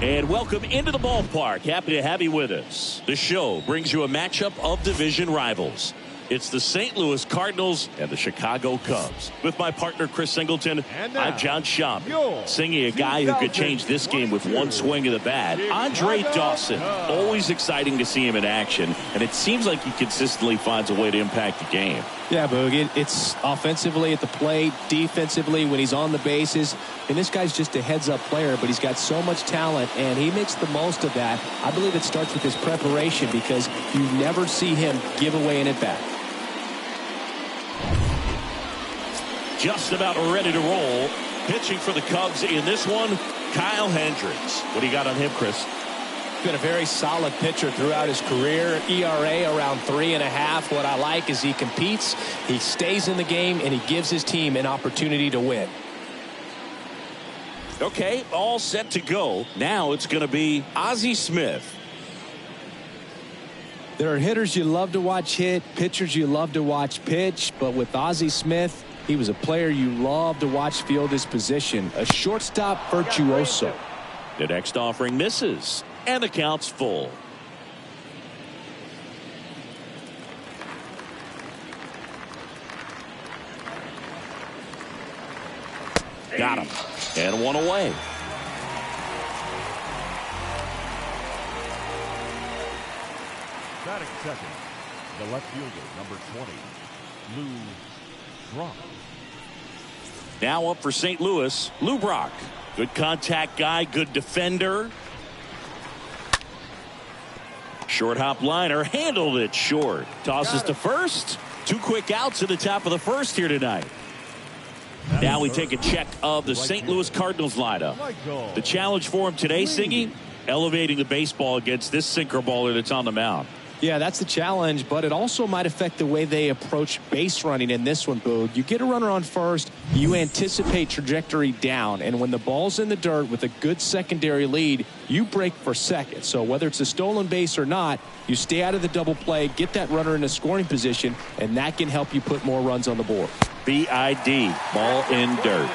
And welcome into the ballpark. Happy to have you with us. The show brings you a matchup of division rivals. It's the St. Louis Cardinals and the Chicago Cubs. With my partner, Chris Singleton, I'm John Schaub. Singing a guy who could change this game with one swing of the bat, Andre Dawson. Always exciting to see him in action, and it seems like he consistently finds a way to impact the game. Yeah, Boog, it's offensively at the plate, defensively when he's on the bases. And this guy's just a heads-up player, but he's got so much talent, and he makes the most of that. I believe it starts with his preparation because you never see him give away an at-bat. Just about ready to roll. Pitching for the Cubs in this one, Kyle Hendricks. What do you got on him, Chris? Been a very solid pitcher throughout his career. ERA around 3.5. What I like is he competes, he stays in the game, and he gives his team an opportunity to win. Okay, all set to go. Now it's going to be Ozzie Smith. There are hitters you love to watch hit, pitchers you love to watch pitch, but with Ozzie Smith, he was a player you love to watch field his position, a shortstop virtuoso. The next offering misses, and the count's full. Got him, and one away. Batting second, the left fielder, number 20, Lou Brock. Now up for St. Louis, Lou Brock. Good contact guy, good defender. Short hop liner, handled it short. Tosses to first. 2 quick outs at the top of the first here tonight. Now we take a check of the St. Louis Cardinals lineup. The challenge for him today, Siggy, elevating the baseball against this sinker baller that's on the mound. Yeah, that's the challenge, but it also might affect the way they approach base running in this one, Boog. You get a runner on first, you anticipate trajectory down, and when the ball's in the dirt with a good secondary lead, you break for second. So whether it's a stolen base or not, you stay out of the double play, get that runner in a scoring position, and that can help you put more runs on the board. BID, ball in dirt.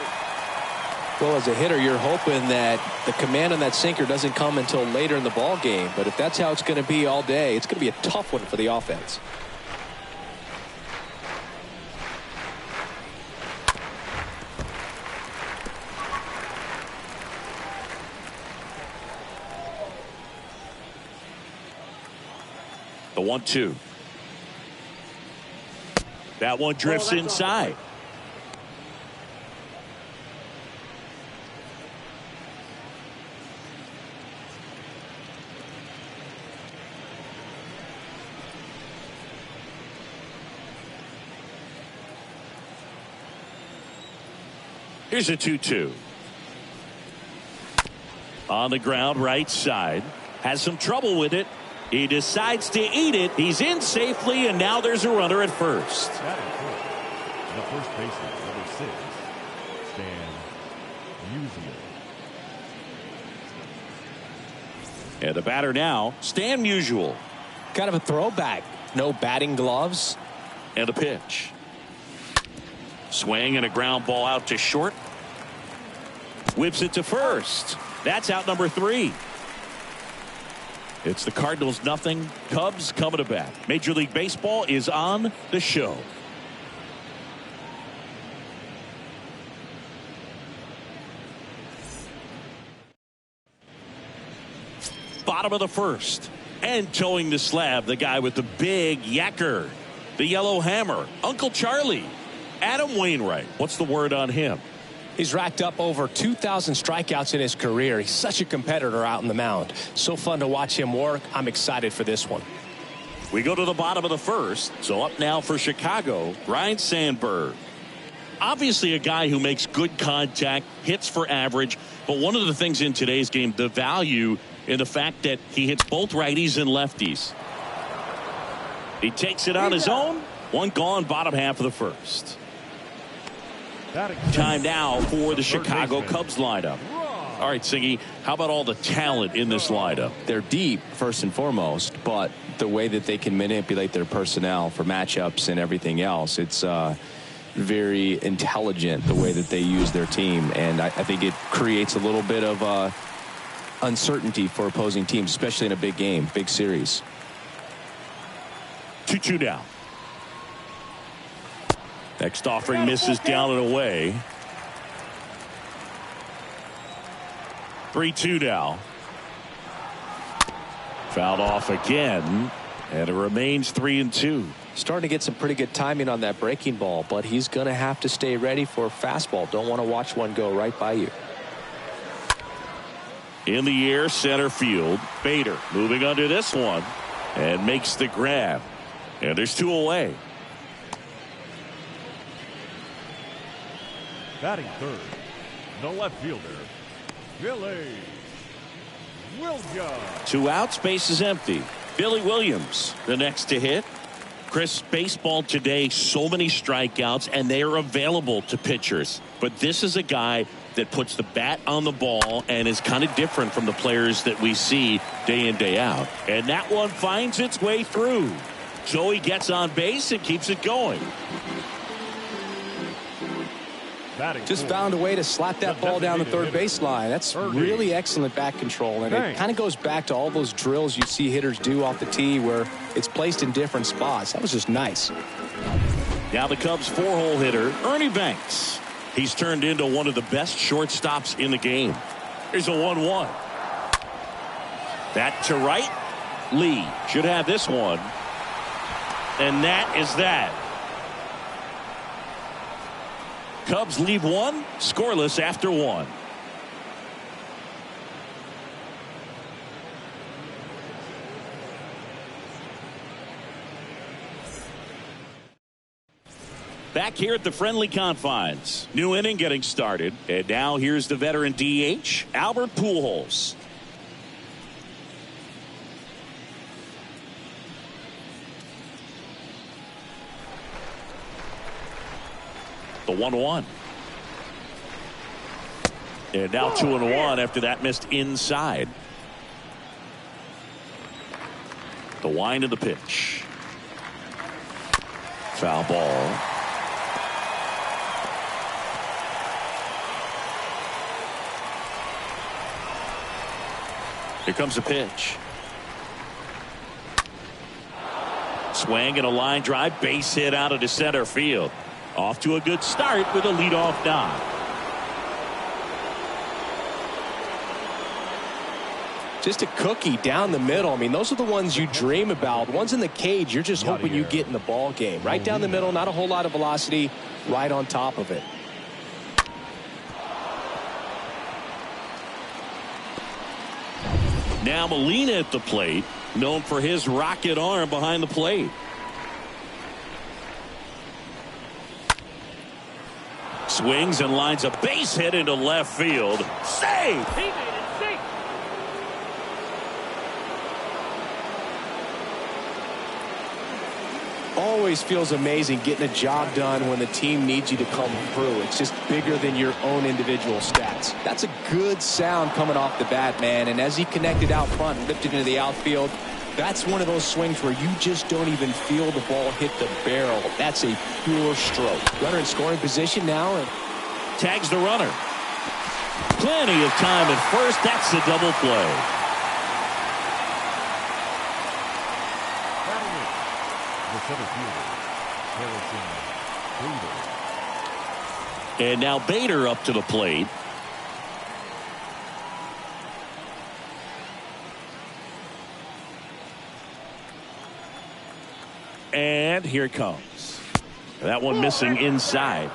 Well, as a hitter, you're hoping that the command on that sinker doesn't come until later in the ball game. But if that's how it's going to be all day, it's going to be a tough one for the offense. The 1-2. That one drifts inside. Here's a 2-2. On the ground, right side. Has some trouble with it. He decides to eat it. He's in safely, and now there's a runner at first. The first baseman, number 6, Stan Musial. And the batter now, Stan Musial. Kind of a throwback. No batting gloves. And a pitch. Swing and a ground ball out to short. Whips it to first. That's out number 3. It's the Cardinals nothing. Cubs coming to bat. Major League Baseball is on the show. Bottom of the first. And towing the slab, the guy with the big yacker. The yellow hammer. Uncle Charlie. Adam Wainwright. What's the word on him? He's racked up over 2,000 strikeouts in his career. He's such a competitor out in the mound. So fun to watch him work. I'm excited for this one. We go to the bottom of the first. So up now for Chicago, Ryne Sandberg. Obviously a guy who makes good contact, hits for average. But one of the things in today's game, the value in the fact that he hits both righties and lefties. He takes it on his own. One gone, bottom half of the first. Time now for the Chicago Cubs lineup. All right, Siggy, how about all the talent in this lineup? They're deep, first and foremost, but the way that they can manipulate their personnel for matchups and everything else, it's very intelligent the way that they use their team. And I think it creates a little bit of uncertainty for opposing teams, especially in a big game, big series. 2-2 down. Next offering misses down and away. 3-2 now. Fouled off again, and it remains 3-2. Starting to get some pretty good timing on that breaking ball, but he's going to have to stay ready for a fastball. Don't want to watch one go right by you. In the air, center field. Bader moving under this one and makes the grab. And there's 2 away. Batting third, the left fielder, Billy Williams. 2 outs, base is empty. Billy Williams, the next to hit. Chris, baseball today, so many strikeouts, and they are available to pitchers. But this is a guy that puts the bat on the ball and is kind of different from the players that we see day in, day out. And that one finds its way through. So he gets on base and keeps it going. Just found a way to slap that ball down the third baseline. That's really excellent bat control, and it kind of goes back to all those drills you see hitters do off the tee where it's placed in different spots. That was just nice. Now the Cubs 4-hole hitter, Ernie Banks. He's turned into one of the best shortstops in the game. Here's a 1-1. That to right. Lee should have this one. And that is that. Cubs leave one, scoreless after 1. Back here at the friendly confines. New inning getting started. And now here's the veteran DH, Albert Pujols. The 1-1. And now 2-1 after that missed inside. The wind of the pitch. Foul ball. Here comes the pitch. Swing and a line drive, base hit out of the center field. Off to a good start with a leadoff knock. Just a cookie down the middle. I mean, those are the ones you dream about. Ones in the cage, you're just hoping you get in the ball game. Right down the middle, not a whole lot of velocity, right on top of it. Now Molina at the plate, known for his rocket arm behind the plate. Swings and lines a base hit into left field. Save! He made it safe. Always feels amazing getting a job done when the team needs you to come through. It's just bigger than your own individual stats. That's a good sound coming off the bat, man. And as he connected out front and lifted into the outfield, that's one of those swings where you just don't even feel the ball hit the barrel. That's a pure stroke. Runner in scoring position now. And tags the runner. Plenty of time at first. That's a double play. And now Bader up to the plate. And here it comes. That one missing inside.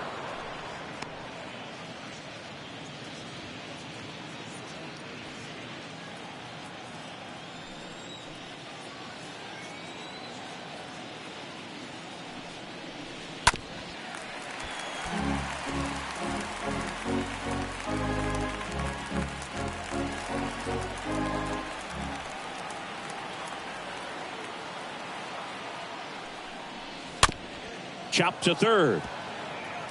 Chop to third.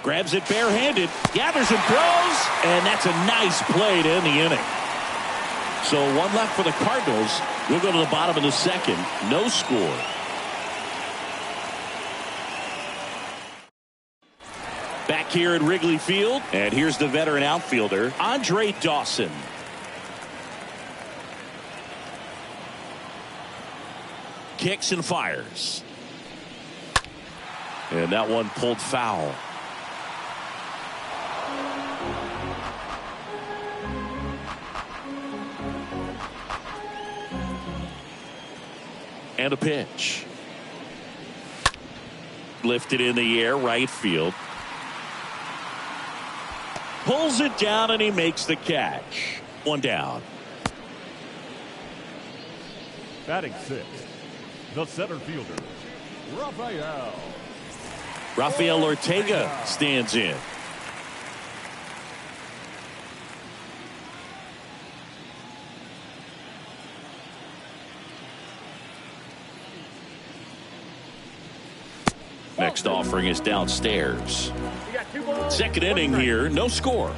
Grabs it barehanded. Gathers and throws. And that's a nice play to end the inning. So one left for the Cardinals. We'll go to the bottom of the second. No score. Back here at Wrigley Field. And here's the veteran outfielder, Andre Dawson. kicks and fires. And that one pulled foul. And a pitch. Lifted in the air, right field. Pulls it down and he makes the catch. One down. Batting sixth, the center fielder, Rafael Ortega stands in. Next offering is downstairs. Second inning here, no score.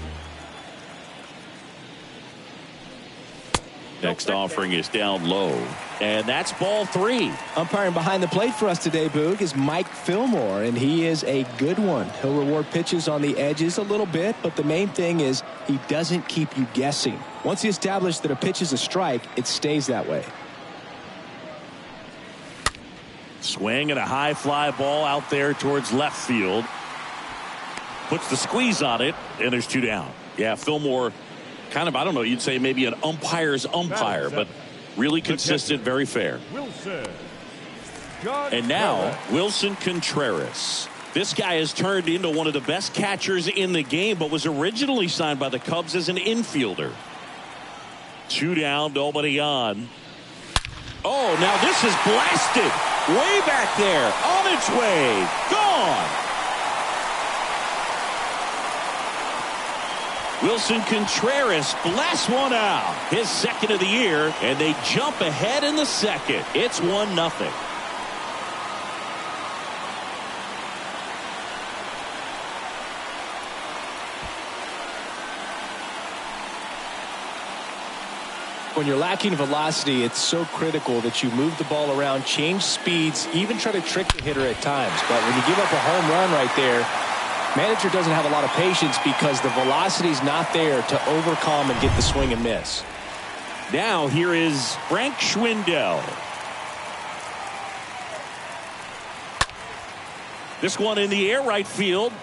Next offering is down low, and that's ball 3. Umpiring behind the plate for us today, Boog, is Mike Fillmore, and he is a good one. He'll reward pitches on the edges a little bit, but the main thing is he doesn't keep you guessing. Once he establishes that a pitch is a strike, it stays that way. Swing and a high fly ball out there towards left field. Puts the squeeze on it, and there's 2 down. Yeah, Fillmore, kind of, I don't know, you'd say maybe an umpire's umpire, but really consistent, very fair. And now, Wilson Contreras. This guy has turned into one of the best catchers in the game, but was originally signed by the Cubs as an infielder. 2 down, nobody on. Oh, now this is blasted. Way back there, on its way, gone. Wilson Contreras blasts one out. His second of the year, and they jump ahead in the second. It's 1-0. When you're lacking velocity, it's so critical that you move the ball around, change speeds, even try to trick the hitter at times. But when you give up a home run right there, manager doesn't have a lot of patience because the velocity's not there to overcome and get the swing and miss. Now here is Frank Schwindel. This one in the air, right field.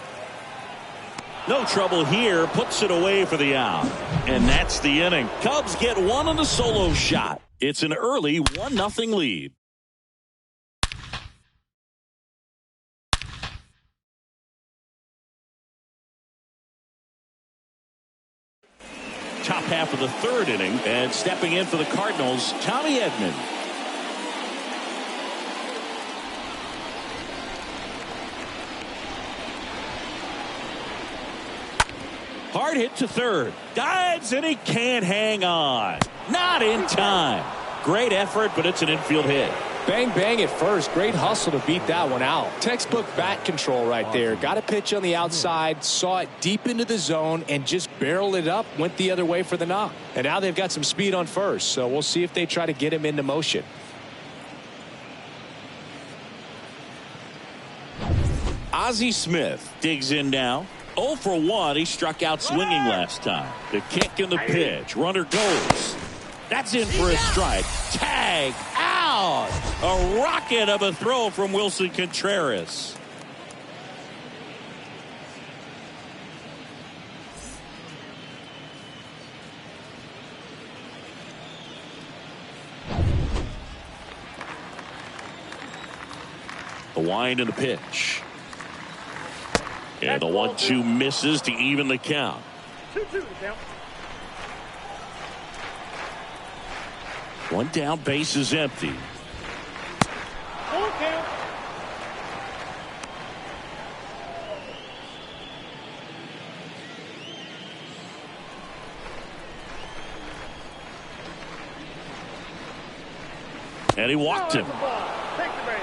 No trouble here, puts it away for the out. And that's the inning. Cubs get one on the solo shot. It's an early 1-0 lead. Top half of the third inning, and stepping in for the Cardinals, Tommy Edman. Hard hit to third. Dives, and he can't hang on. Not in time. Great effort, but it's an infield hit. Bang, bang at first. Great hustle to beat that one out. Textbook bat control right there. Got a pitch on the outside, saw it deep into the zone, and just barreled it up, went the other way for the knock. And now they've got some speed on first, so we'll see if they try to get him into motion. Ozzie Smith digs in now. 0 for 1. He struck out swinging last time. The kick and the pitch. Runner goes. That's in for a strike. Tag out. A rocket of a throw from Wilson Contreras. The wind and the pitch. And the 1-2 misses to even the count. 2-2 the count. One down, base is empty. Full count. And he walked him. Take the base.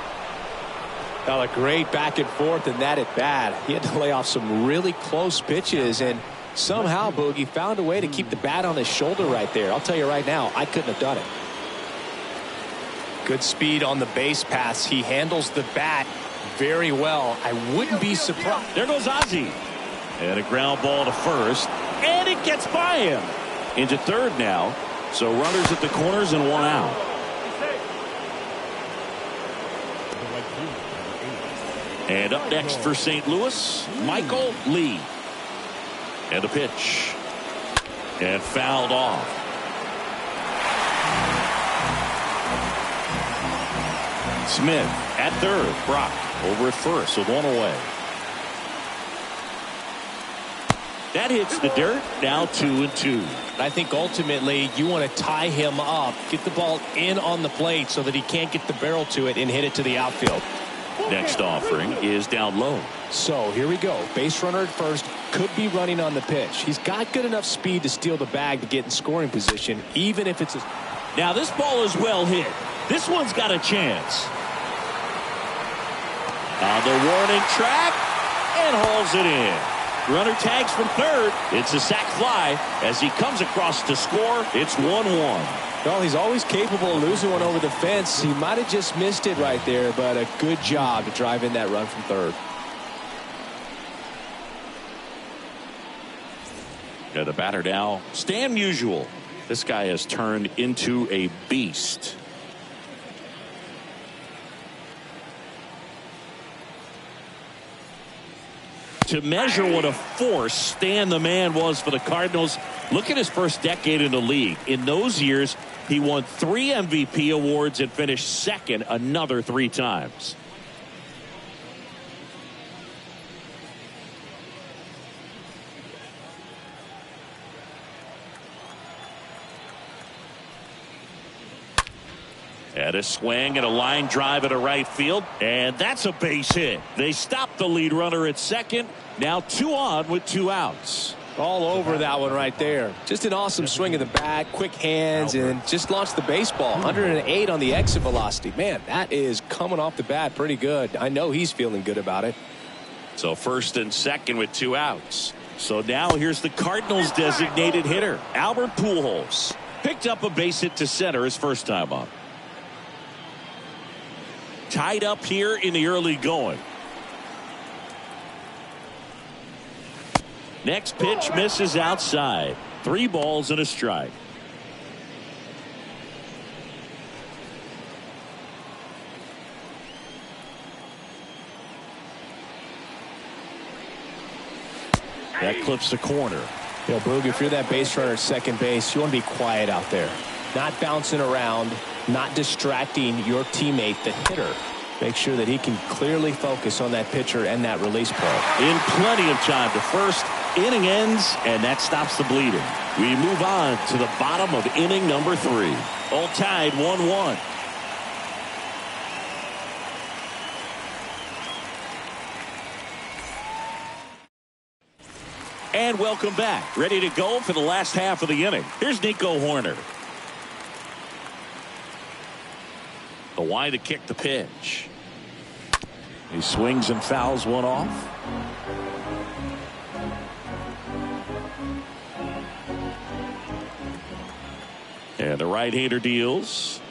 Got a great back and forth, and that at bat. He had to lay off some really close pitches, and somehow Boogie found a way to keep the bat on his shoulder right there. I'll tell you right now, I couldn't have done it. Good speed on the base pass. He handles the bat very well. I wouldn't be surprised. There goes Ozzie. And a ground ball to first. And it gets by him. Into third now. So runners at the corners and one out. And up next for St. Louis, Michael Lee. And the pitch. And fouled off. Smith at third. Brock over at first with one away. That hits the dirt. Now 2-2. I think ultimately you want to tie him up, get the ball in on the plate so that he can't get the barrel to it and hit it to the outfield. Next offering is down low. So here we go. Base runner at first, could be running on the pitch. He's got good enough speed to steal the bag to get in scoring position, even if it's a... Now this ball is well hit. This one's got a chance. On the warning track and hauls it in. Runner tags from third. It's a sac fly as he comes across to score. It's 1-1. Well, he's always capable of losing one over the fence. He might have just missed it right there, but a good job to drive in that run from third. Yeah, the batter now, Stan Musial. This guy has turned into a beast. To measure what a force Stan the Man was for the Cardinals, look at his first decade in the league. In those years, he won 3 MVP awards and finished second another 3 times. And a swing and a line drive into right field. And that's a base hit. They stopped the lead runner at second. Now 2 on with 2 outs. All over that one right there. Just an awesome swing of the bat, quick hands, and just launched the baseball. 108 on the exit velocity. Man, that is coming off the bat pretty good. I know he's feeling good about it. So first and second with 2 outs. So now here's the Cardinals designated hitter, Albert Pujols. Picked up a base hit to center his first time up. Tied up here in the early going. Next pitch misses outside. 3 balls and a strike. That clips the corner. You know, Boog, if you're that base runner at second base, you want to be quiet out there. Not bouncing around, not distracting your teammate, the hitter. Make sure that he can clearly focus on that pitcher and that release play. In plenty of time to first. Inning ends, and that stops the bleeding. We move on to the bottom of inning number 3. All tied 1-1. And welcome back. Ready to go for the last half of the inning. Here's Nico Hoerner. The wide to kick the pitch. He swings and fouls one off. And the right-hander deals.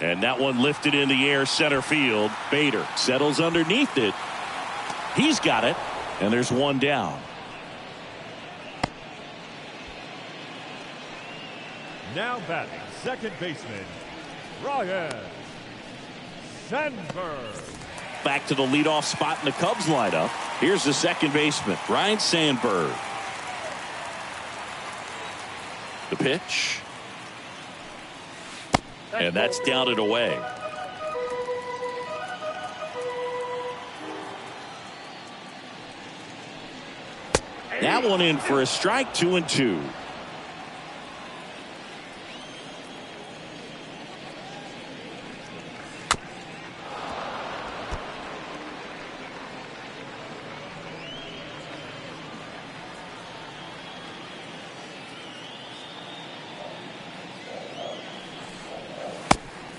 And that one lifted in the air center field. Bader settles underneath it. He's got it. And there's 1 down. Now batting, second baseman, Ryan Sandberg. Back to the leadoff spot in the Cubs lineup. Here's the second baseman, Ryan Sandberg. The pitch. And that's down and away. That one in for a strike. 2-2.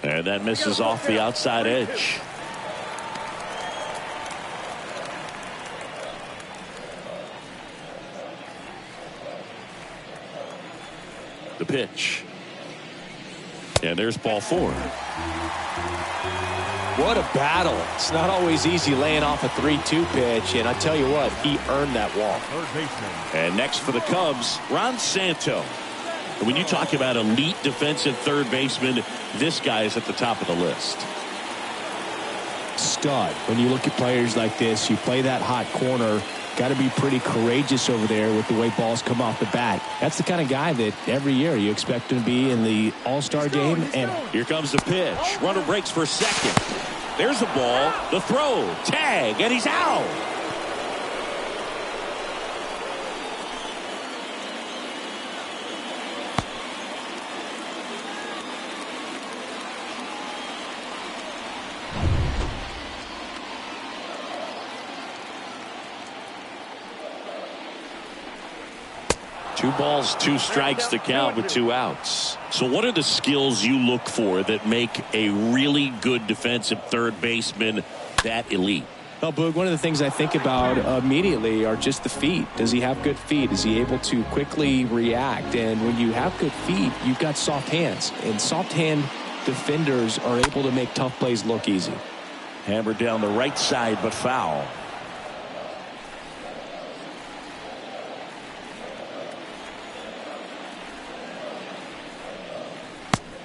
And that misses off the outside edge. The pitch. And there's ball 4. What a battle. It's not always easy laying off a 3-2 pitch, and I tell you what, he earned that walk. Third baseman. And next for the Cubs, Ron Santo. And when you talk about elite defensive third baseman, this guy is at the top of the list. stud. When you look at players like this, you play that hot corner, got to be pretty courageous over there with the way balls come off the bat. That's the kind of guy that every year you expect him to be in the All-Star game. And here comes the pitch. Runner breaks for second. There's the ball, the throw, tag, and he's out. Two balls, two strikes to count with two outs. So what are the skills you look for that make a really good defensive third baseman that elite? Well, Boog, one of the things I think about immediately are just the feet. Does he have good feet? Is he able to quickly react? And when you have good feet, you've got soft hands. And soft hand defenders are able to make tough plays look easy. Hammered down the right side, but foul.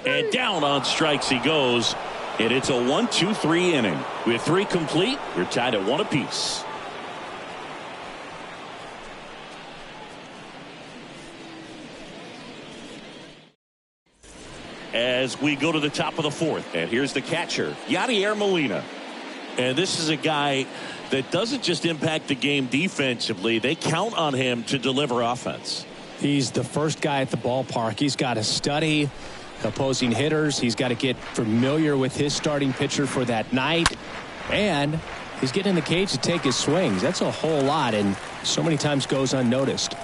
And down on strikes he goes. And it's a 1-2-3 inning. With three complete, we're tied at one apiece. As we go to the top of the fourth. And here's the catcher, Yadier Molina. And this is a guy that doesn't just impact the game defensively. They count on him to deliver offense. He's the first guy at the ballpark. He's got to study opposing hitters. He's got to get familiar with his starting pitcher for that night. And he's getting in the cage to take his swings. That's a whole lot, and so many times goes unnoticed.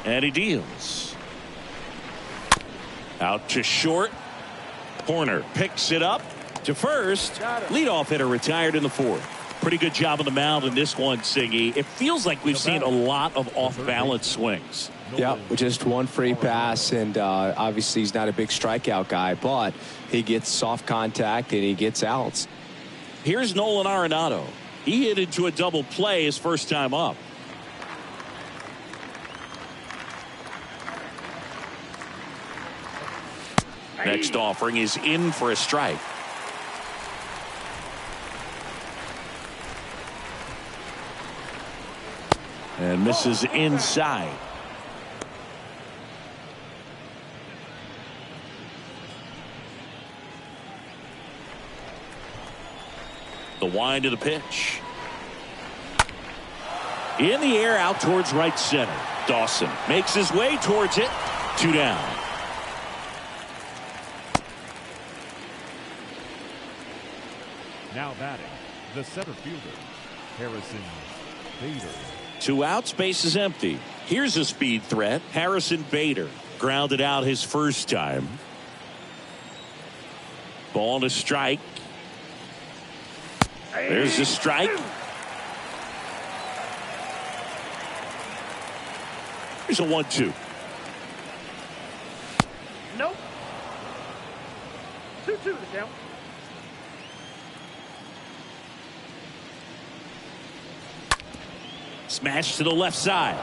And he deals. Out to short. Horner picks it up to first. Leadoff hitter retired in the fourth. Pretty good job on the mound in this one, Siggy. It feels like we've seen a lot of off-balance swings. Yeah, with just one free pass, and obviously he's not a big strikeout guy, but he gets soft contact and he gets outs. Here's Nolan Arenado. He hit into a double play his first time up. Next offering is in for a strike. And misses inside. The wind of the pitch. In the air out towards right center. Dawson makes his way towards it. 2 down. Now batting, the center fielder, Harrison Bader. 2 outs, base is empty. Here's a speed threat. Harrison Bader grounded out his first time. Ball and a strike. There's the strike. Here's a 1-2. Nope. 2-2 to count. Smash to the left side.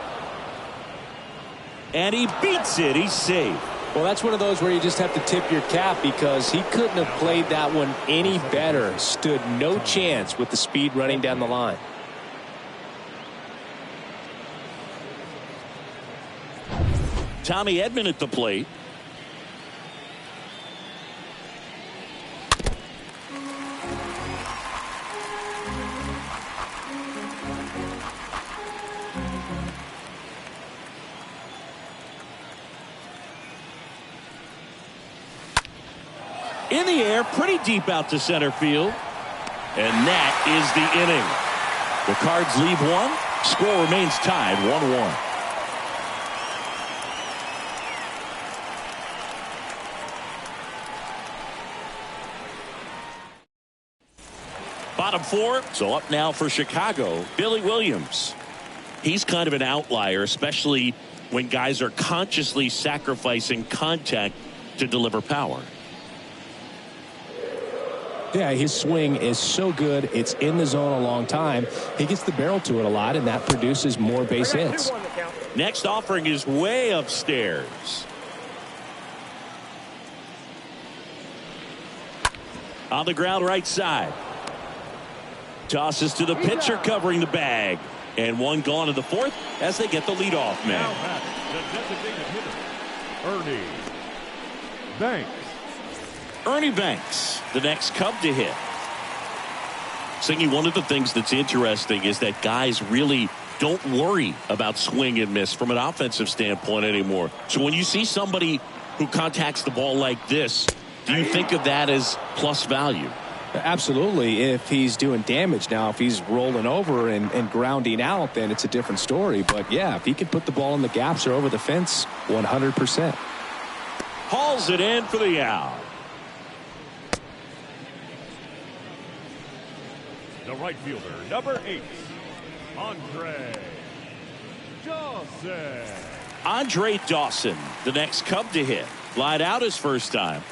And he beats it. He's safe. Well, that's one of those where you just have to tip your cap because he couldn't have played that one any better. Stood no chance with the speed running down the line. Tommy Edman at the plate. In the air, pretty deep out to center field. And that is the inning. The Cards leave one. Score remains tied 1-1. Bottom 4. So up now for Chicago, Billy Williams. He's kind of an outlier, especially when guys are consciously sacrificing contact to deliver power. Yeah, his swing is so good. It's in the zone a long time. He gets the barrel to it a lot, and that produces more base hits. 2-1 to count. Next offering is way upstairs. On the ground right side. Tosses to the pitcher covering the bag. And one gone in the fourth as they get the leadoff man. Now batting, the designated hitter, Ernie Banks. Ernie Banks, the next Cub to hit. Singy, one of the things that's interesting is that guys really don't worry about swing and miss from an offensive standpoint anymore. So when you see somebody who contacts the ball like this, do you think of that as plus value? Absolutely. If he's doing damage now, if he's rolling over and grounding out, then it's a different story. But yeah, if he can put the ball in the gaps or over the fence, 100%. Hauls it in for the out. The right fielder, number 8, Andre Dawson. Andre Dawson, the next Cub to hit. Flied out his first time.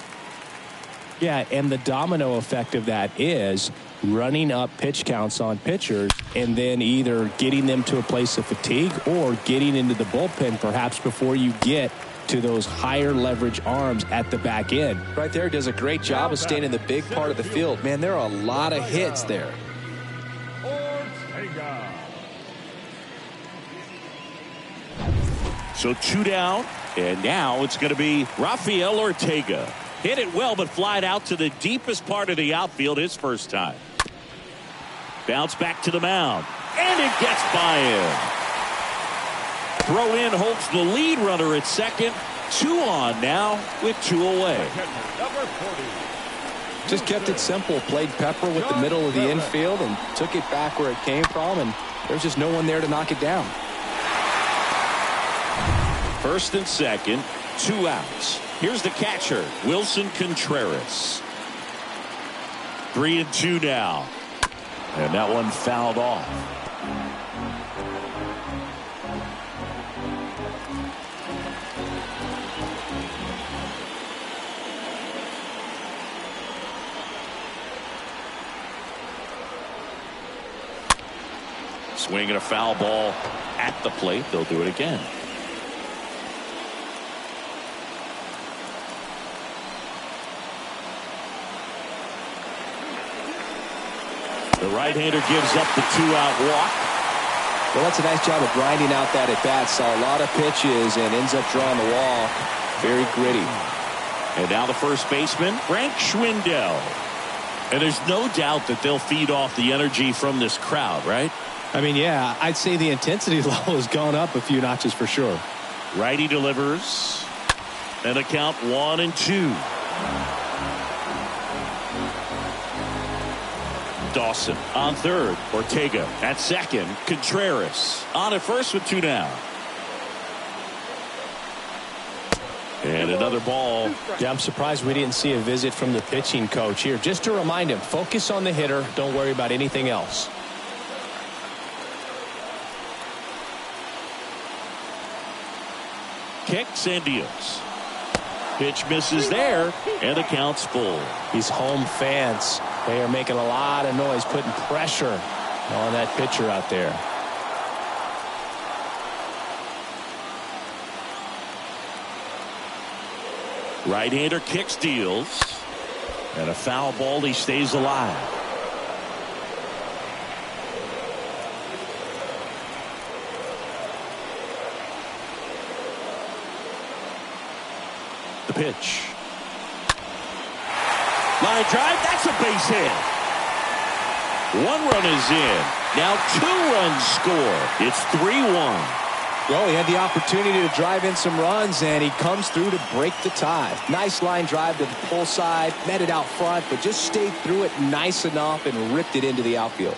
Yeah, and the domino effect of that is running up pitch counts on pitchers and then either getting them to a place of fatigue or getting into the bullpen perhaps before you get to those higher leverage arms at the back end. Right there does a great job of staying in the big part of the field. Man, there are a lot of hits there. Ortega. So 2 down, and now it's going to be Rafael Ortega. Hit it well, but flied out to the deepest part of the outfield his first time. Bounce back to the mound, and it gets by him. Throw in holds the lead runner at second. 2 on now with 2 away. Number 40. Just kept it simple. Played pepper with the middle of the infield and took it back where it came from, and there's just no one there to knock it down. First and second, 2 outs. Here's the catcher, Wilson Contreras. 3-2 now. And that one fouled off. Swinging a foul ball at the plate. They'll do it again. The right-hander gives up the 2-out walk. Well, that's a nice job of grinding out that at-bat. Saw a lot of pitches and ends up drawing the walk. Very gritty. And now the first baseman, Frank Schwindel. And there's no doubt that they'll feed off the energy from this crowd, right? I mean, yeah, I'd say the intensity level has gone up a few notches for sure. Righty delivers. And a count 1-2. Dawson on third. Ortega at second. Contreras on at first with 2 down. And another ball. Yeah, I'm surprised we didn't see a visit from the pitching coach here. Just to remind him, focus on the hitter. Don't worry about anything else. Kicks and deals. Pitch misses there, and the count's full. These home fans, they are making a lot of noise, putting pressure on that pitcher out there. Right-hander kicks, deals, and a foul ball. He stays alive. The pitch. Line drive, that's a base hit. 1 run is in. Now 2 runs score. It's 3-1. Well, he had the opportunity to drive in some runs, and he comes through to break the tie. Nice line drive to the pull side, met it out front, but just stayed through it nice enough and ripped it into the outfield.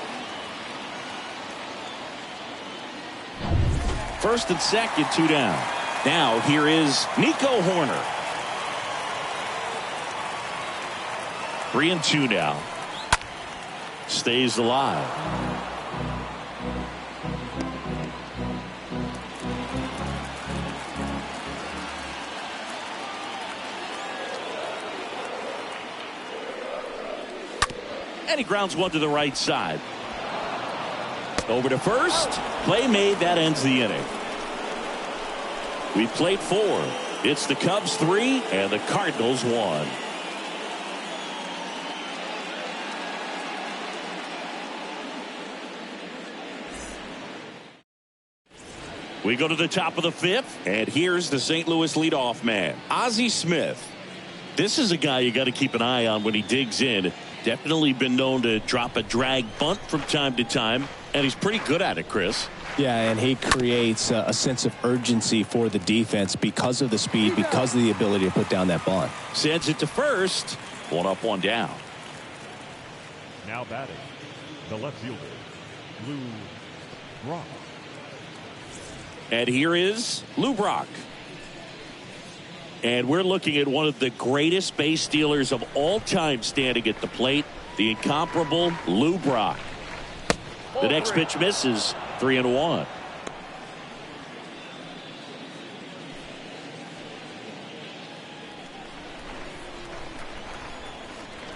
First and second, 2 down. Now here is Nico Horner. 3-2 now. Stays alive. And he grounds one to the right side. Over to first. Play made. That ends the inning. We played 4. It's the Cubs 3 and the Cardinals 1. We go to the top of the 5th, and here's the St. Louis leadoff man, Ozzie Smith. This is a guy you got to keep an eye on when he digs in. Definitely been known to drop a drag bunt from time to time, and he's pretty good at it, Chris. Yeah, and he creates a sense of urgency for the defense because of the speed, because of the ability to put down that bunt. Sends it to first. 1 up, 1 down. Now batting, the left fielder, Lou Brock. And here is Lou Brock. And we're looking at one of the greatest base stealers of all time standing at the plate, the incomparable Lou Brock. The next pitch misses. 3-1.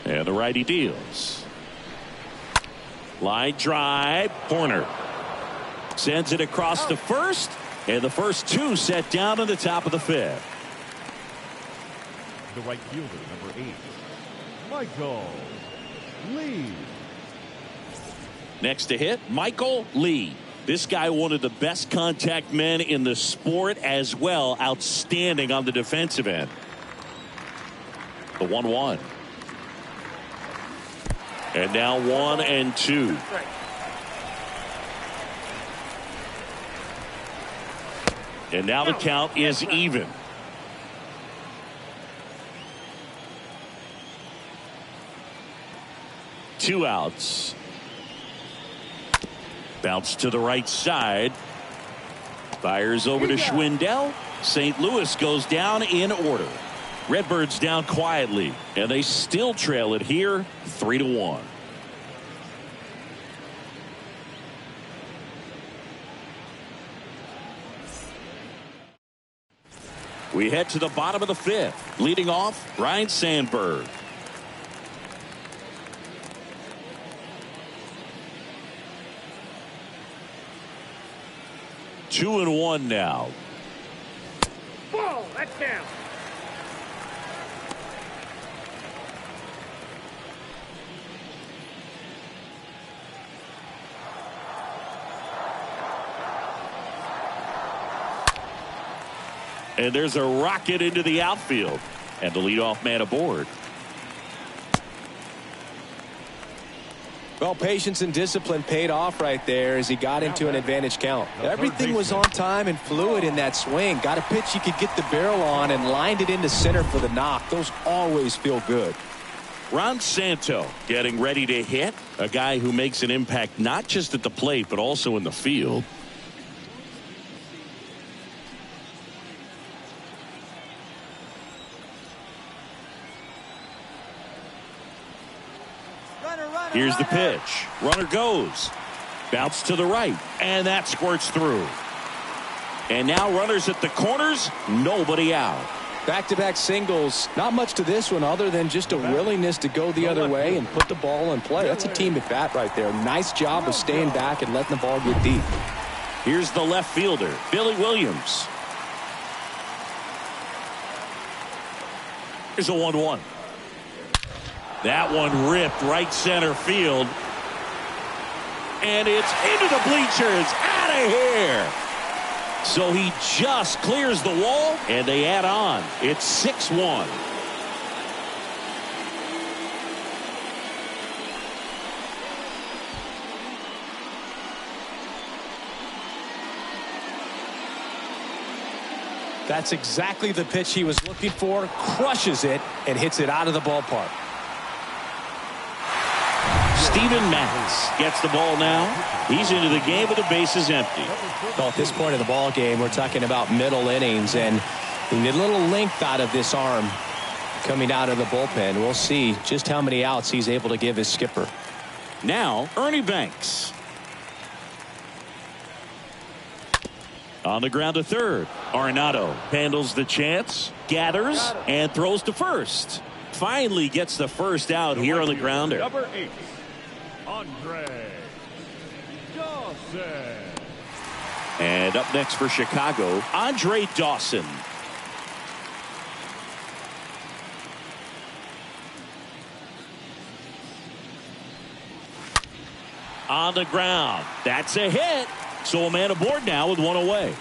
And the righty deals. Line drive, corner. Sends it across to first, and the first 2 set down on the top of the 5th. The right fielder, number 8, Michael Lee. Next to hit, Michael Lee. This guy, one of the best contact men in the sport as well. Outstanding on the defensive end. The 1-1. And now 1-2. And now the count is even. Two outs. Bounce to the right side. Fires over to Schwindel. St. Louis goes down in order. Redbirds down quietly, and they still trail it here 3-1. We head to the bottom of the 5th. Leading off, Ryne Sandberg. Two and 1 now. Ball, that's down. And there's a rocket into the outfield. And the leadoff man aboard. Well, patience and discipline paid off right there as he got into an advantage count. Everything was on time and fluid in that swing. Got a pitch he could get the barrel on and lined it into center for the knock. Those always feel good. Ron Santo getting ready to hit. A guy who makes an impact not just at the plate but also in the field. Here's the pitch. Runner goes. Bounce to the right. And that squirts through. And now runners at the corners. Nobody out. Back-to-back singles. Not much to this one other than just a willingness to go the other way and put the ball in play. That's a team at bat right there. Nice job of staying back and letting the ball get deep. Here's the left fielder, Billy Williams. Here's a 1-1. That one ripped right center field. And it's into the bleachers. Out of here. So he just clears the wall, and they add on. It's 6-1. That's exactly the pitch he was looking for. Crushes it and hits it out of the ballpark. Steven Matz gets the ball now. He's into the game with the bases empty. Well, at this point of the ball game, we're talking about middle innings, and we need a little length out of this arm coming out of the bullpen. We'll see just how many outs he's able to give his skipper. Now, Ernie Banks. On the ground to third. Arenado handles the chance, gathers, and throws to first. Finally gets the first out here on the grounder. Number 8, Andre Dawson. And up next for Chicago, Andre Dawson. On the ground. That's a hit. So a man aboard now with one away.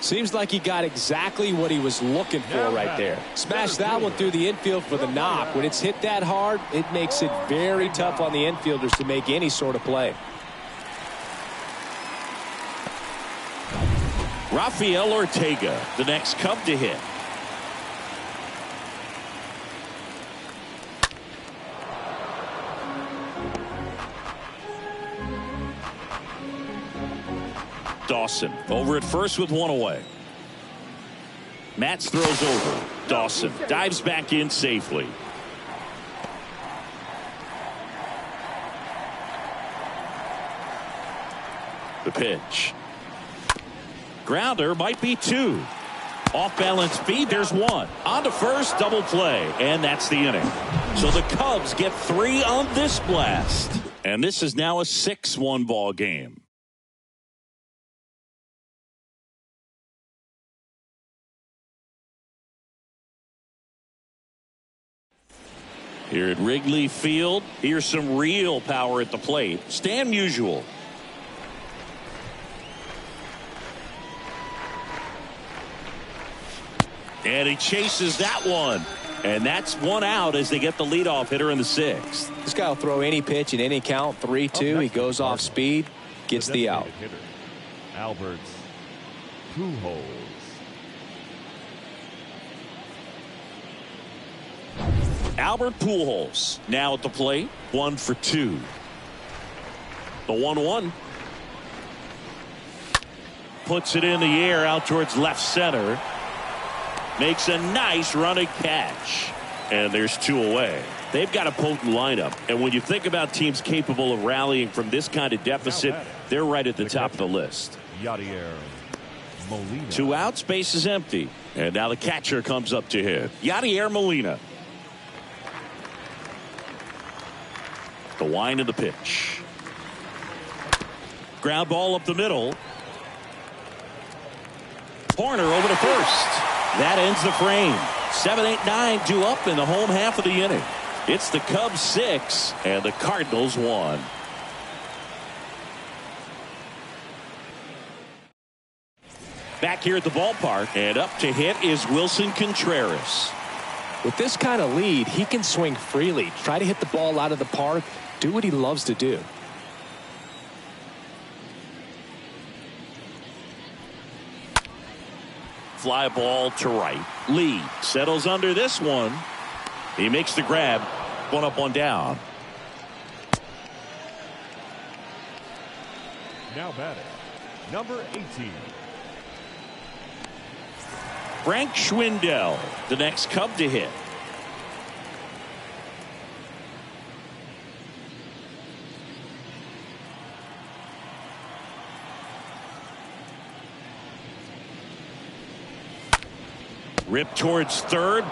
Seems like he got exactly what he was looking for right there. Smashed that one through the infield for the knock. When it's hit that hard, it makes it very tough on the infielders to make any sort of play. Rafael Ortega, the next Cub to hit. Dawson over at first with one away. Matz throws over. Dawson dives back in safely. The pitch. Grounder might be two. Off balance feed. There's one. On to first. Double play. And that's the inning. So the Cubs get 3 on this blast. And this is now a 6-1 ball game. Here at Wrigley Field, here's some real power at the plate. Stan Musial. And he chases that one. And that's one out as they get the leadoff hitter in the 6th. This guy will throw any pitch in any count. 3-2. He goes off speed, gets the out. Albert Pujols. Albert Pujols now at the plate. 1 for 2. The 1-1. Puts it in the air out towards left center. Makes a nice running catch. And there's 2 away. They've got a potent lineup. And when you think about teams capable of rallying from this kind of deficit, they're right at the top of the list. Yadier Molina. 2 outs, base is empty. And now the catcher comes up to hit. Yadier Molina. The wind of the pitch. Ground ball up the middle. Horner over to first. That ends the frame. 7, 8, 9 due up in the home half of the inning. It's the Cubs 6 and the Cardinals 1. Back here at the ballpark, and up to hit is Wilson Contreras. With this kind of lead, he can swing freely, try to hit the ball out of the park, do what he loves to do. Fly ball to right. Lee settles under this one. He makes the grab. 1 up, 1 down. Now batting, number 18. Frank Schwindel, the next Cub to hit. Rip towards third.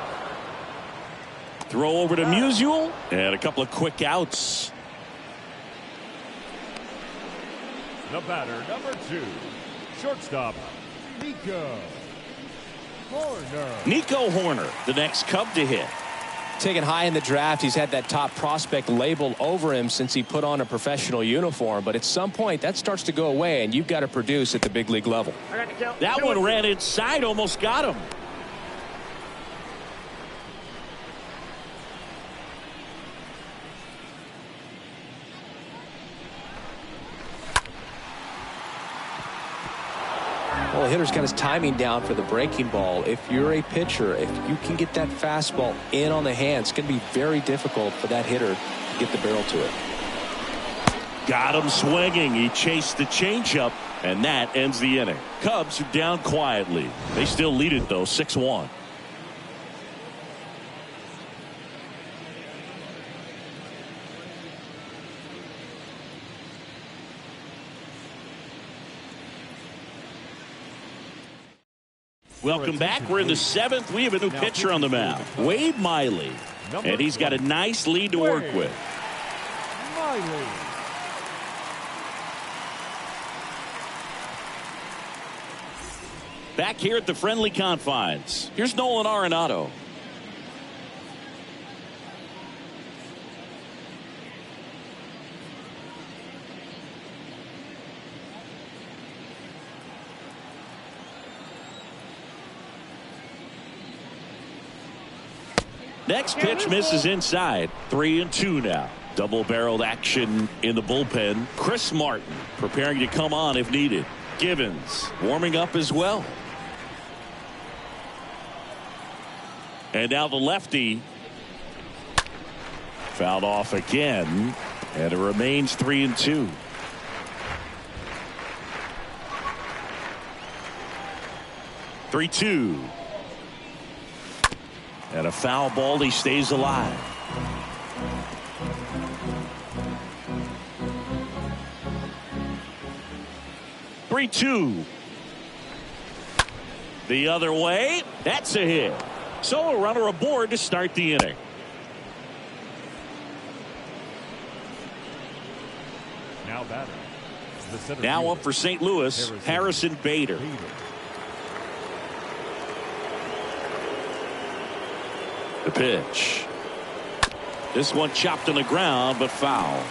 Throw over to Musial. And a couple of quick outs. The batter, number 2. Shortstop, Nico Horner. Nico Horner, the next Cub to hit. Taken high in the draft, he's had that top prospect label over him since he put on a professional uniform. But at some point, that starts to go away, and you've got to produce at the big league level. That one ran inside, almost got him. Well, the hitter's got his timing down for the breaking ball. If you're a pitcher, if you can get that fastball in on the hand, it's going to be very difficult for that hitter to get the barrel to it. Got him swinging. He chased the changeup, and that ends the inning. Cubs are down quietly. They still lead it, though, 6-1. Welcome back. We're in the 7th. We have a new pitcher on the mound, Wade Miley, and he's got a nice lead to work with. Back here at the friendly confines, here's Nolan Arenado. Next pitch misses inside. 3-2 now. Double-barreled action in the bullpen. Chris Martin preparing to come on if needed. Givens warming up as well. And now the lefty fouled off again, and it remains 3-2. Three-two. And a foul ball. He stays alive. Three-two. The other way. That's a hit. So a runner aboard to start the inning. Now batting. Now up for St. Louis, Harrison Bader. The pitch. This one chopped on the ground, but foul.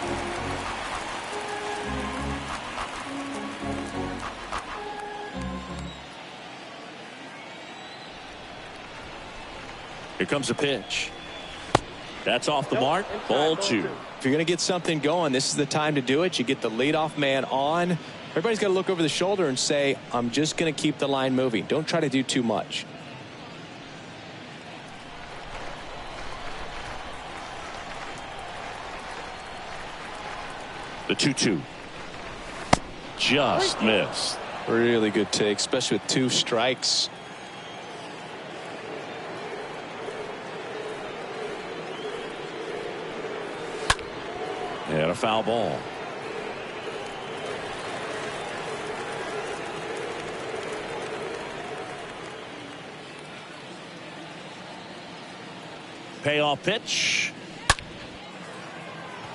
Here comes a pitch. That's off the mark. Ball two. If you're going to get something going, this is the time to do it. You get the leadoff man on. Everybody's got to look over the shoulder and say, I'm just going to keep the line moving. Don't try to do too much. The 2-2. Just missed. Really good take, especially with 2 strikes. And a foul ball. Payoff pitch.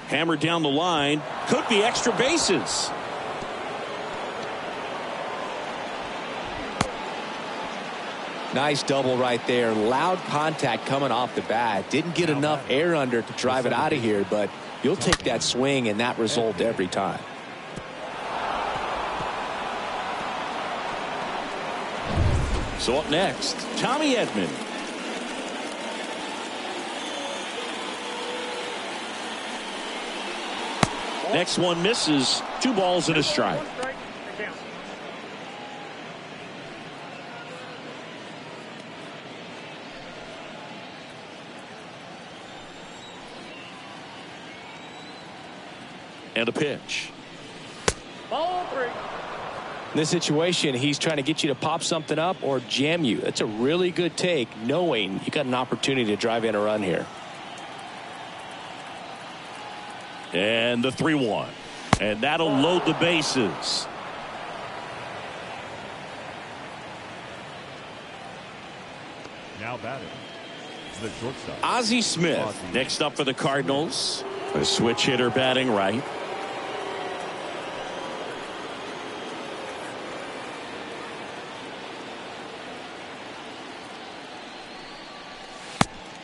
Hammered down the line. Could be extra bases. Nice double right there. Loud contact coming off the bat. Didn't get enough air under to drive it out of here, but you'll take that swing and that result every time. So up next, Tommy Edman. Next one misses. 2 balls and a strike. And a pitch. Ball 3. In this situation, he's trying to get you to pop something up or jam you. That's a really good take, knowing you got an opportunity to drive in a run here. And the 3-1. And that'll load the bases. Now batting. The shortstop. Ozzie Smith next up for the Cardinals. A switch hitter batting right.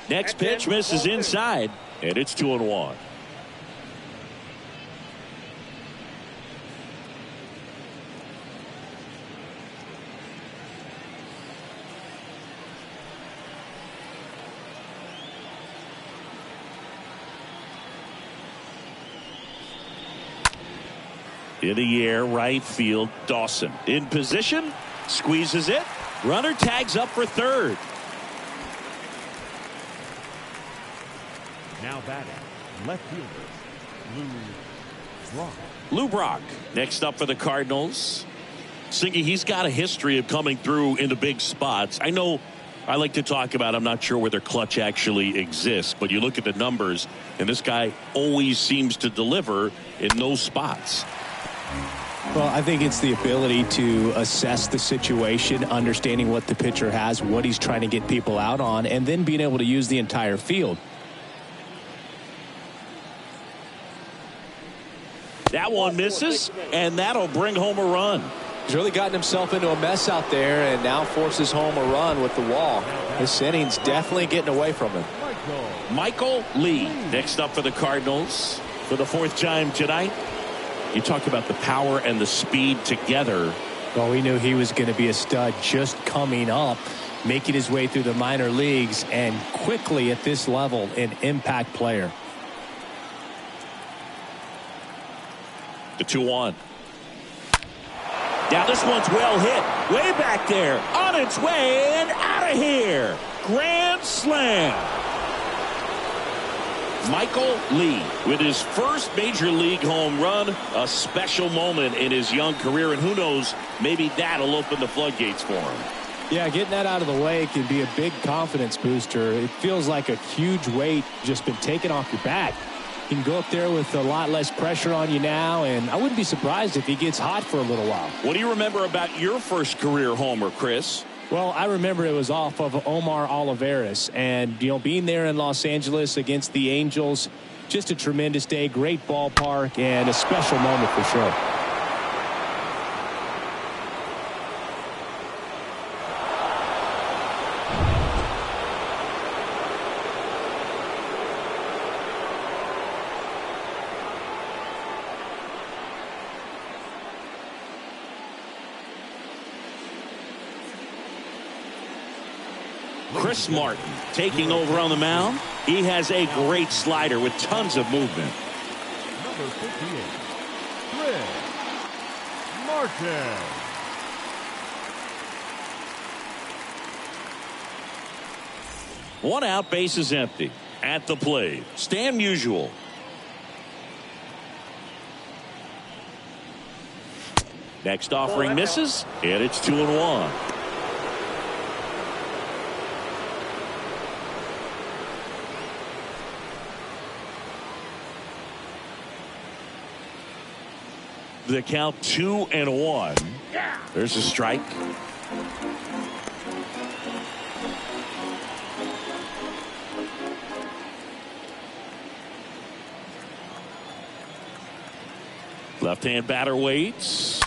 Next pitch misses inside, and it's 2-1. In the air, right field, Dawson. In position, squeezes it. Runner tags up for third. Now batting. Left fielder. Lou Brock next up for the Cardinals. Singy, he's got a history of coming through into big spots. I know I like to talk about, I'm not sure whether clutch actually exists, but you look at the numbers, and this guy always seems to deliver in those spots. Well, I think it's the ability to assess the situation, understanding what the pitcher has, what he's trying to get people out on, and then being able to use the entire field. That one misses, and that'll bring home a run. He's really gotten himself into a mess out there and now forces home a run with the wall. This inning's definitely getting away from him. Michael Lee next up for the Cardinals for the 4th time tonight. You talk about the power and the speed together. Well, we knew he was going to be a stud just coming up, making his way through the minor leagues, and quickly at this level, an impact player. The 2-1. Now this one's well hit. Way back there. On its way and out of here. Grand slam. Michael Lee with his first major league home run. A special moment in his young career. And who knows, maybe that'll open the floodgates for him. Yeah, getting that out of the way can be a big confidence booster. It feels like a huge weight just been taken off your back. You can go up there with a lot less pressure on you now, and I wouldn't be surprised if he gets hot for a little while. What do you remember about your first career homer, Chris? Well, I remember it was off of Omar Olivares, and being there in Los Angeles against the Angels, just a tremendous day, great ballpark, and a special moment for sure. Chris Martin taking over on the mound. He has a great slider with tons of movement. Number 58, Chris Martin. One out, base is empty. At the plate, Stan Musial. Next offering misses, and it's 2-1. The count 2-1. There's a strike. Left-hand batter waits.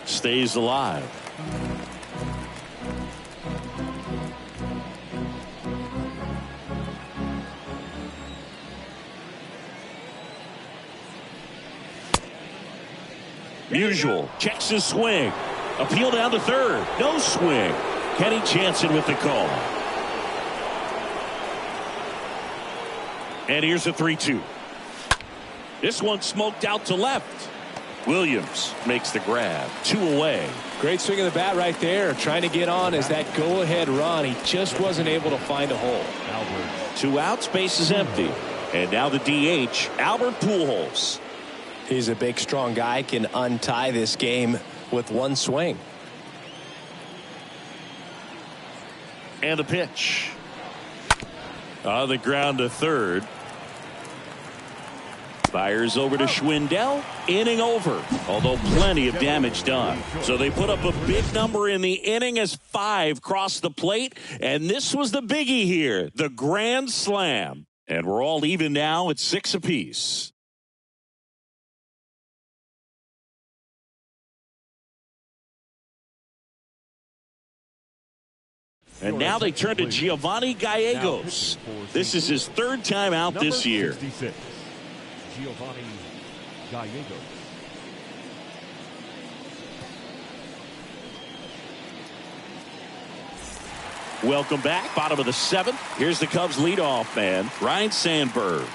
Stays alive. Musial checks his swing. Appeal down to third. No swing. Kenny Jansen with the call. And here's a 3-2. This one smoked out to left. Williams makes the grab. 2 away. Great swing of the bat right there. Trying to get on as that go-ahead run. He just wasn't able to find a hole. Albert. 2 outs. Base is empty. And now the DH, Albert Pujols. He's a big, strong guy. Can untie this game with one swing. And a pitch. On the ground to third. Fires over to Schwindel. Inning over. Although plenty of damage done. So they put up a big number in the inning as 5 crossed the plate. And this was the biggie here. The grand slam. And we're all even now at 6 apiece. And now they turn to Giovanni Gallegos. This is his 3rd time out this year. 66, Giovanni Gallegos. Welcome back. Bottom of the 7th. Here's the Cubs leadoff man, Ryne Sandberg.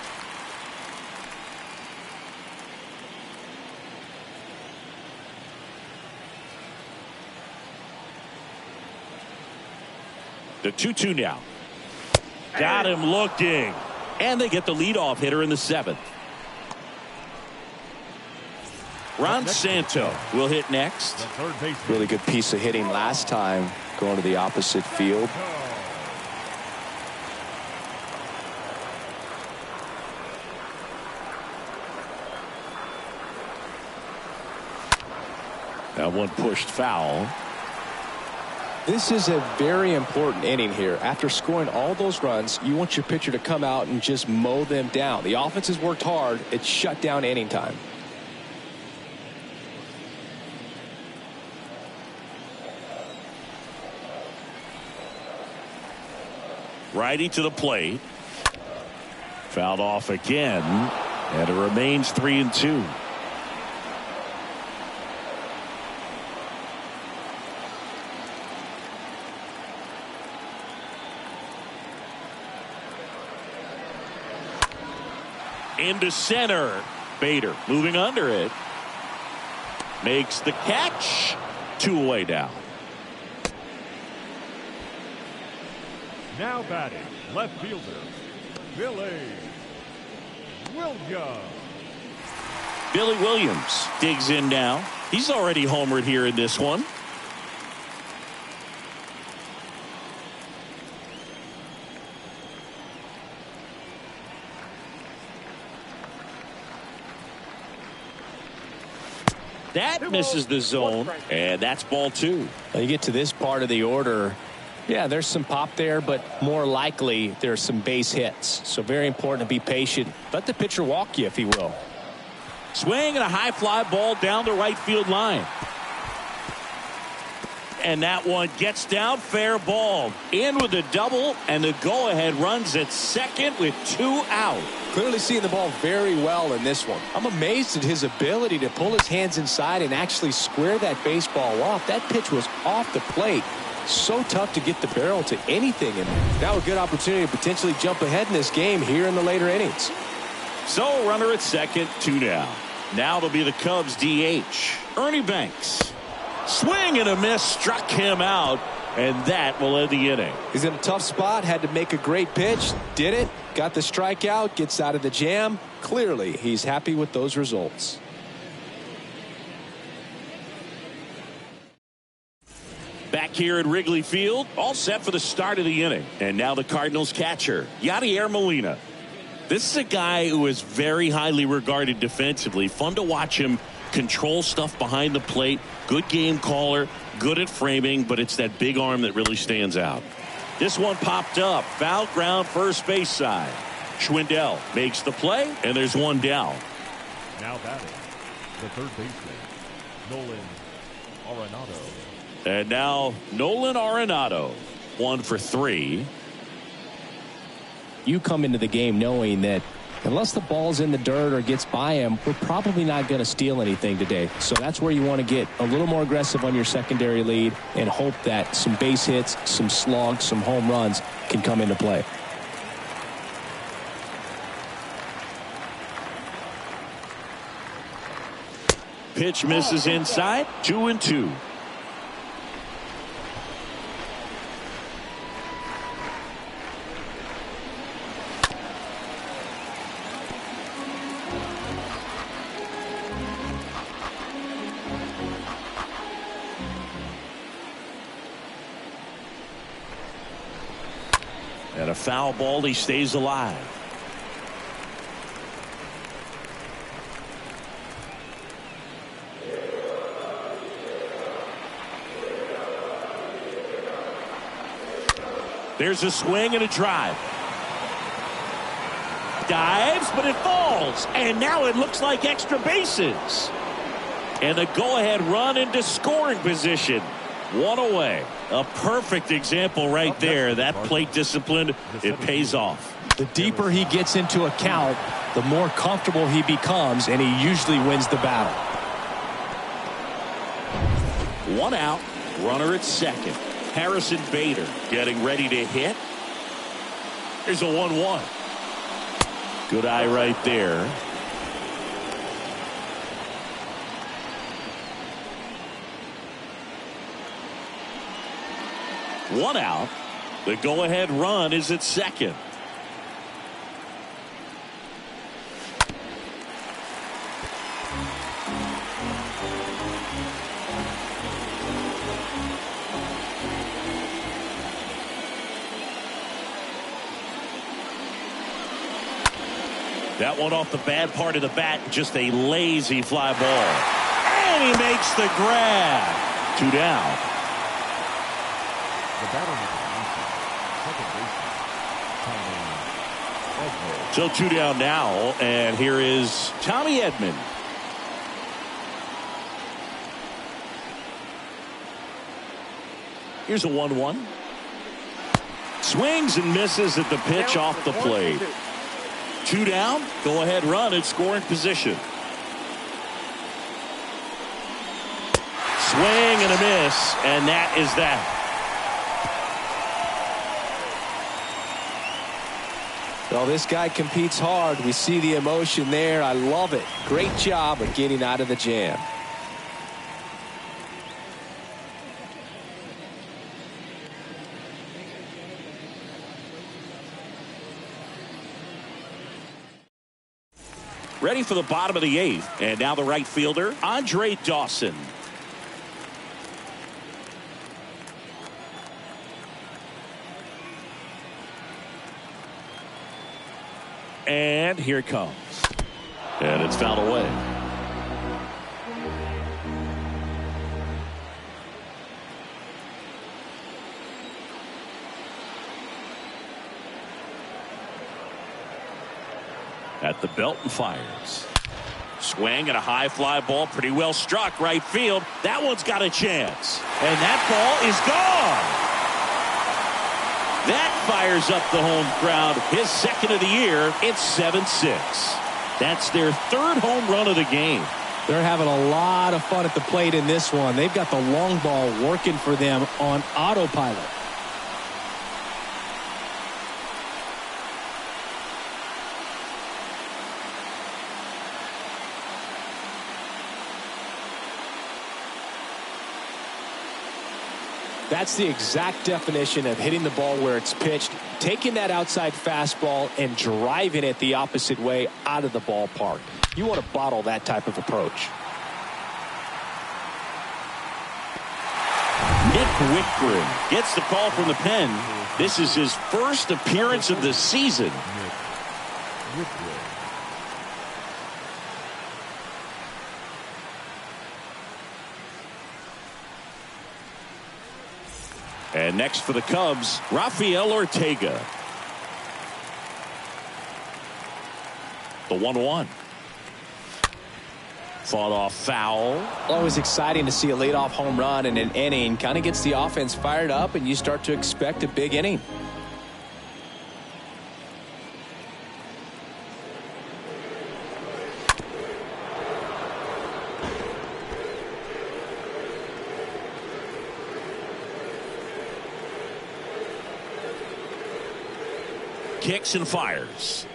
The 2-2 now. Got him looking. And they get the leadoff hitter in the 7th. Ron Santo will hit next. Really good piece of hitting last time, going to the opposite field. That one pushed foul. This is a very important inning here. After scoring all those runs, you want your pitcher to come out and just mow them down. The offense has worked hard. It's shut down inning time. Righty to the plate. Fouled off again, and it remains 3-2. Into center. Bader moving under it. Makes the catch. 2 away now. Now batting, left fielder, Billy Williams. Billy Williams digs in now. He's already homered here in this one. That misses the zone, and that's ball 2. When you get to this part of the order, yeah, there's some pop there, but more likely there's some base hits. So very important to be patient. Let the pitcher walk you, if he will. Swing and a high fly ball down the right field line. And that one gets down, fair ball. In with a double, and the go-ahead runs at second with 2 out. Clearly seeing the ball very well in this one. I'm amazed at his ability to pull his hands inside and actually square that baseball off. That pitch was off the plate. So tough to get the barrel to anything. And now a good opportunity to potentially jump ahead in this game here in the later innings. So runner at second, 2 down. Now it'll be the Cubs DH. Ernie Banks. Swing and a miss, struck him out, and that will end the inning. He's in a tough spot, had to make a great pitch, did it, got the strikeout, gets out of the jam. Clearly, he's happy with those results. Back here at Wrigley Field, all set for the start of the inning. And now the Cardinals catcher, Yadier Molina. This is a guy who is very highly regarded defensively. Fun to watch him control stuff behind the plate. Good game caller, good at framing, but it's that big arm that really stands out. This one popped up. Foul ground, first base side. Schwindel makes the play, and there's 1 down. Now batting, the third baseman, Nolan Arenado. And now Nolan Arenado, 1 for 3. You come into the game knowing that unless the ball's in the dirt or gets by him, we're probably not going to steal anything today. So that's where you want to get a little more aggressive on your secondary lead and hope that some base hits, some slugs, some home runs can come into play. Pitch misses inside, 2-2. And a foul ball, he stays alive. There's a swing and a drive. Dives, but it falls. And now it looks like extra bases. And the go-ahead run into scoring position. 1 away. A perfect example right there. That plate discipline, it pays off. The deeper he gets into a count, the more comfortable he becomes, and he usually wins the battle. 1 out. Runner at second. Harrison Bader getting ready to hit. Here's a 1-1. Good eye right there. One out. The go-ahead run is at second. That one off the bad part of the bat, just a lazy fly ball. And he makes the grab. 2 down. The batter second baseman, Tommy Edman. So 2 down now, and here is Tommy Edman. Here's a 1-1. Swings and misses at the pitch off the plate. 2 down. Go ahead run at scoring position. Swing and a miss, and that is that. Well, this guy competes hard. We see the emotion there. I love it. Great job of getting out of the jam. Ready for the bottom of the 8th. And now the right fielder, Andre Dawson. And here it comes. And it's fouled away. At the belt and fires. Swing and a high fly ball, pretty well struck right field. That one's got a chance. And that ball is gone. That fires up the home crowd. His second of the year. It's 7-6. That's their 3rd home run of the game. They're having a lot of fun at the plate in this one. They've got the long ball working for them on autopilot. That's the exact definition of hitting the ball where it's pitched, taking that outside fastball and driving it the opposite way out of the ballpark. You want to bottle that type of approach. Nick Wickgren gets the call from the pen. This is his first appearance of the season. And next for the Cubs, Rafael Ortega. The 1-1. Fought off foul. Always exciting to see a leadoff home run in an inning. Kind of gets the offense fired up, and you start to expect a big inning. Kicks and fires.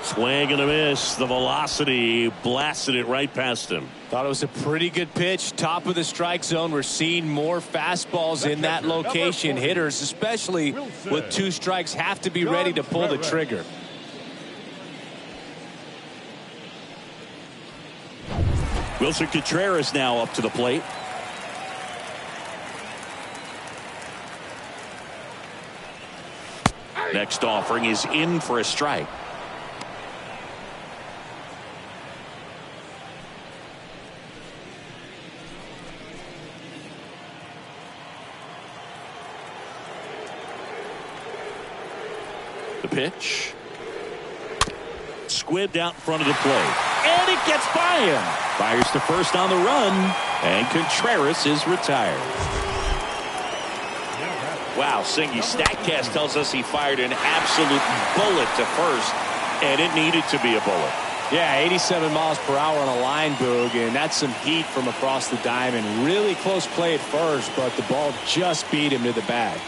Swing and a miss. The velocity blasted it right past him. Thought it was a pretty good pitch. Top of the strike zone. We're seeing more fastballs in that location. Hitters, especially with 2 strikes, have to be ready to pull the trigger. Wilson Contreras now up to the plate. Next offering is in for a strike. The pitch. Squibbed out in front of the plate. And it gets by him. Fires to first on the run. And Contreras is retired. Wow, Singy, StatCast tells us he fired an absolute bullet to first. And it needed to be a bullet. Yeah, 87 miles per hour on a line, Boog, and that's some heat from across the diamond. Really close play at first, but the ball just beat him to the bag.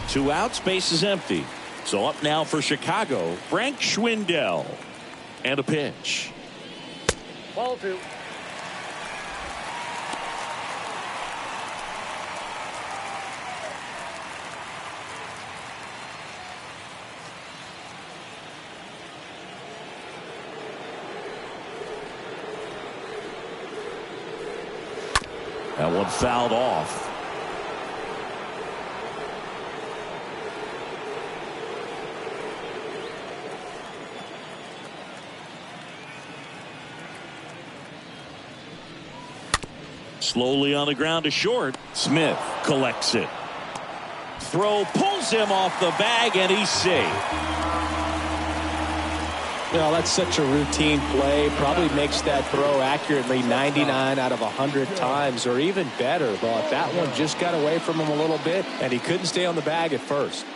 2 outs, base is empty. So up now for Chicago, Frank Schwindel. And a pitch. Ball 2. That one fouled off. Slowly on the ground to short. Smith collects it. Throw pulled Throws him off the bag, and he's safe. Well, that's such a routine play. Probably makes that throw accurately 99 out of 100 times, or even better. But that one just got away from him a little bit, and he couldn't stay on the bag at first.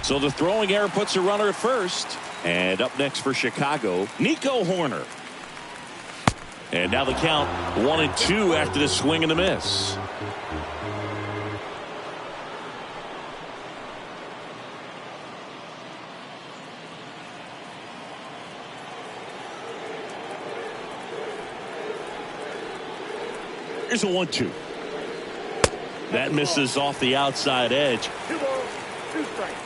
So the throwing error puts a runner at first. And up next for Chicago, Nico Horner. And now the count 1-2 after the swing and a miss. Here's a 1-2. That misses off the outside edge. 2 balls, 2 strikes.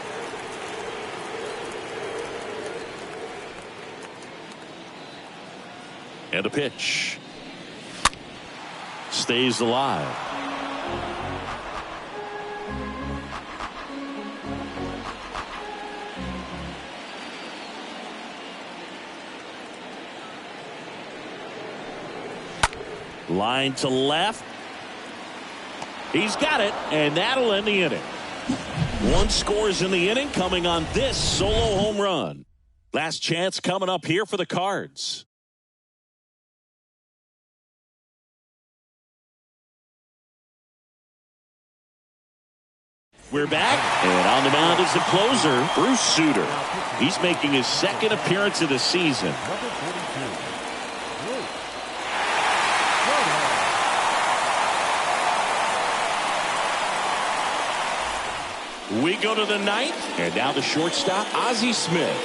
And a pitch. Stays alive. Line to left. He's got it, and that'll end the inning. 1 scores in the inning, coming on this solo home run. Last chance coming up here for the Cards. We're back, and on the mound is the closer, Bruce Sutter. He's making his 2nd appearance of the season. Number 42. We go to the 9th, and now the shortstop, Ozzie Smith.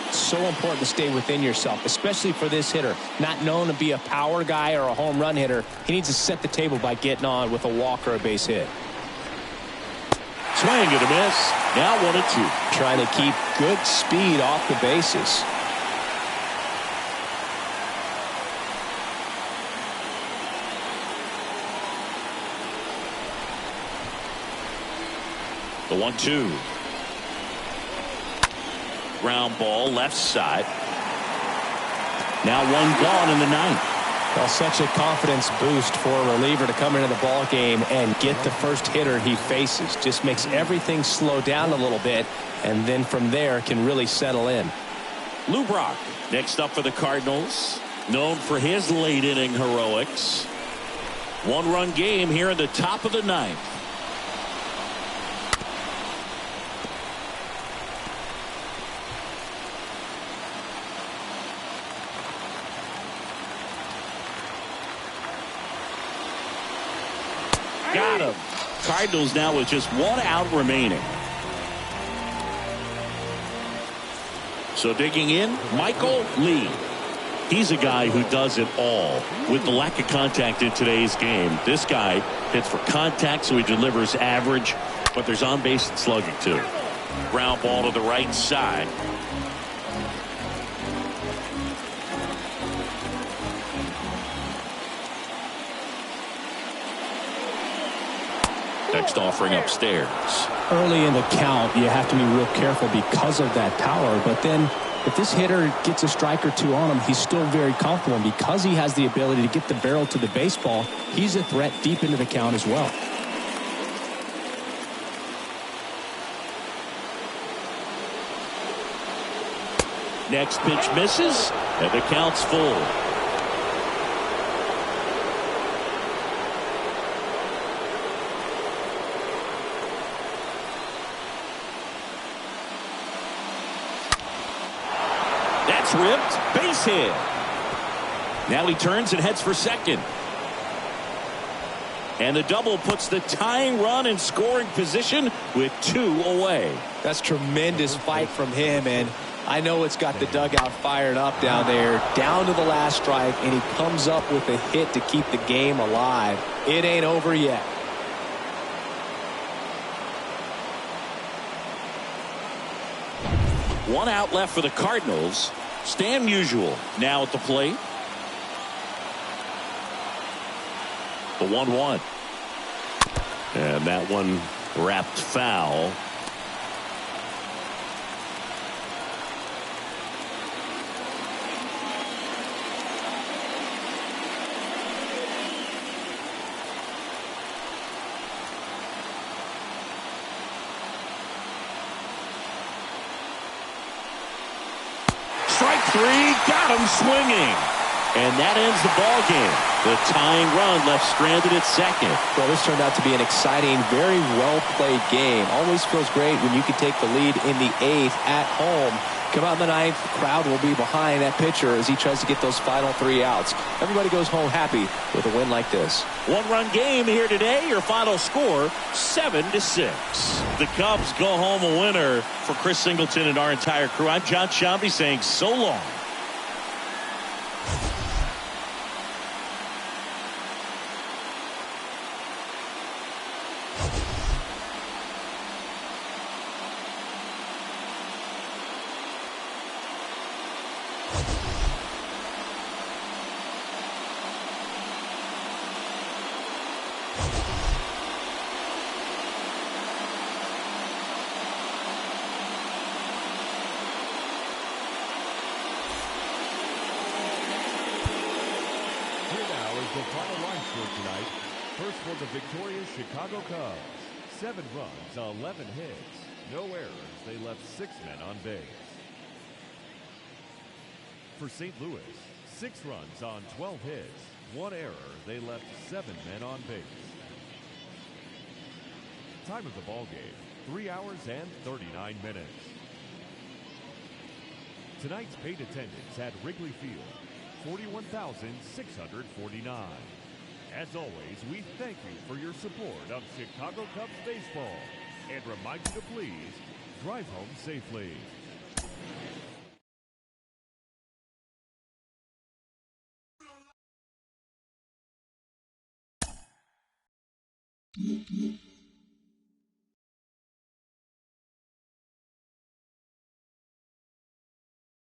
It's so important to stay within yourself, especially for this hitter. Not known to be a power guy or a home run hitter. He needs to set the table by getting on with a walk or a base hit. Swing and a miss. Now 1-2. Trying to keep good speed off the bases. The 1-2. Ground ball left side. Now 1 gone in the 9th. Well, such a confidence boost for a reliever to come into the ball game and get the first hitter he faces. Just makes everything slow down a little bit, and then from there can really settle in. Lou Brock next up for the Cardinals, known for his late inning heroics. 1-run game here in the top of the 9th. Got him. Cardinals now with just 1 out remaining. So digging in, Michael Lee. He's a guy who does it all. With the lack of contact in today's game, this guy hits for contact, so he delivers average, but there's on-base and slugging too. Ground ball to the right side. Next offering upstairs. Early in the count, you have to be real careful because of that power. But then if this hitter gets a strike or 2 on him, he's still very comfortable. And because he has the ability to get the barrel to the baseball, he's a threat deep into the count as well. Next pitch misses, and the count's full. That's ripped, base hit. Now he turns and heads for second. And the double puts the tying run in scoring position with 2 away. That's tremendous fight from him, and I know it's got the dugout fired up down there, down to the last strike, and he comes up with a hit to keep the game alive. It ain't over yet. One out left for the Cardinals. Stan Musial now at the plate. The 1-1. And that one wrapped foul. three, got him swinging. And that ends the ball game. The tying run left stranded at second. Well, this turned out to be an exciting, very well-played game. Always feels great when you can take the lead in the 8th at home. Come out in the 9th, the crowd will be behind that pitcher as he tries to get those final 3 outs. Everybody goes home happy with a win like this. One-run game here today. Your final score, 7-6. The Cubs go home a winner. For Chris Singleton and our entire crew, I'm John Shambi saying so long. The final line score tonight. First for the victorious Chicago Cubs. 7 runs, 11 hits. No errors. They left 6 men on base. For St. Louis, 6 runs on 12 hits. 1 error. They left 7 men on base. Time of the ball game, 3 hours and 39 minutes. Tonight's paid attendance at Wrigley Field, 41,649. As always, we thank you for your support of Chicago Cubs baseball and remind you to please drive home safely.